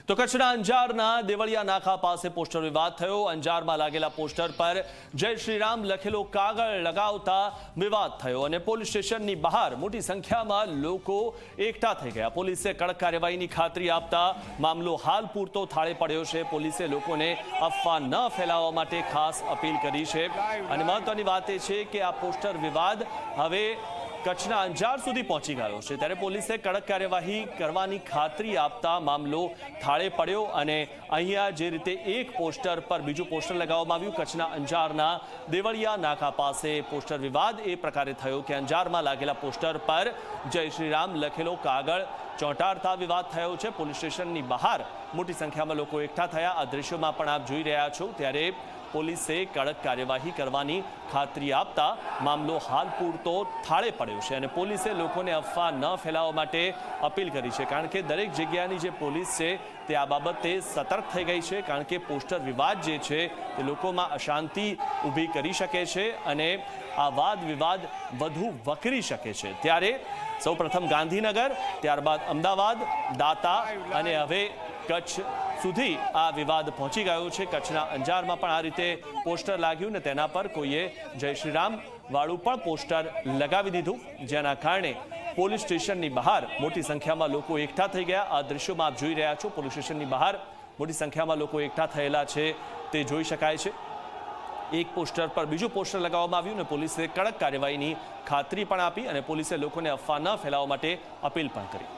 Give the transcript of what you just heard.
તો કચ્છના અંજારના દેવળિયા નાકા પાસે પોસ્ટર વિવાદ થયો। અંજારમાં લાગેલા પોસ્ટર પર જય શ્રી રામ લખેલો કાગળ લગાવતા વિવાદ થયો અને પોલીસ સ્ટેશનની બહાર મોટી સંખ્યામાં લોકો એકઠા થઈ ગયા। પોલીસે કડક કાર્યવાહીની ખાતરી આપતા મામલો હાલ પૂરતો થાળે પડ્યો છે। પોલીસે લોકોને અફવા ન ફેલાવવા માટે ખાસ અપીલ કરી છે અને મહત્વની વાત એ છે કે આ પોસ્ટર વિવાદ હવે કચ્છના અંજાર સુધી પહોંચી ગયો છે, ત્યારે પોલીસે કડક કાર્યવાહી કરવાની ખાતરી આપતા મામલો થાળે પડ્યો અને અહીંયા જે રીતે એક પોસ્ટર પર બીજું પોસ્ટર લગાવવામાં આવ્યું, કચ્છના અંજારના દેવળિયા નાકા પાસે પોસ્ટર વિવાદ એ પ્રકારે થયો કે અંજારમાં લાગેલા પોસ્ટર પર જય શ્રી રામ લખેલો કાગળ ચોંટાડતા વિવાદ થયો છે। પોલીસ સ્ટેશનની બહાર મોટી સંખ્યામાં લોકો એકઠા થયા। આ દ્રશ્યોમાં પણ આપ જોઈ રહ્યા છો, ત્યારે પોલીસે કડક કાર્યવાહી કરવાની ખાતરી આપતા મામલો હાલ પૂરતો થાળે પડ્યો છે અને પોલીસે લોકોને અફવા ન ફેલાવવા માટે અપીલ કરી છે, કારણ કે દરેક જગ્યાની જે પોલીસ છે તે આ બાબતે સતર્ક થઈ ગઈ છે, કારણ કે પોસ્ટર વિવાદ જે છે તે લોકોમાં અશાંતિ ઊભી કરી શકે છે અને આ વાદ વિવાદ વધુ વકરી શકે છે। ત્યારે સૌપ્રથમ ગાંધીનગર, ત્યારબાદ અમદાવાદ, દાતા અને હવે કચ્છ સુધી આ વિવાદ પહોંચી ગયો છે। કચ્છના અંજારમાં પણ આ રીતે પોસ્ટર લાગ્યું ને તેના પર કોઈએ જય શ્રી રામ વાળું પણ પોસ્ટર લગાવી દીધું, જેના કારણે પોલીસ સ્ટેશનની બહાર મોટી સંખ્યામાં લોકો એકઠા થઈ ગયા। આ દ્રશ્યોમાં આપ જોઈ રહ્યા છો, પોલીસ સ્ટેશનની બહાર મોટી સંખ્યામાં લોકો એકઠા થયેલા છે તે જોઈ શકાય છે। એક પોસ્ટર પર બીજું પોસ્ટર લગાવવામાં આવ્યું અને પોલીસે કડક કાર્યવાહીની ખાતરી પણ આપી અને પોલીસે લોકોને અફવા ન ફેલાવવા માટે અપીલ પણ કરી।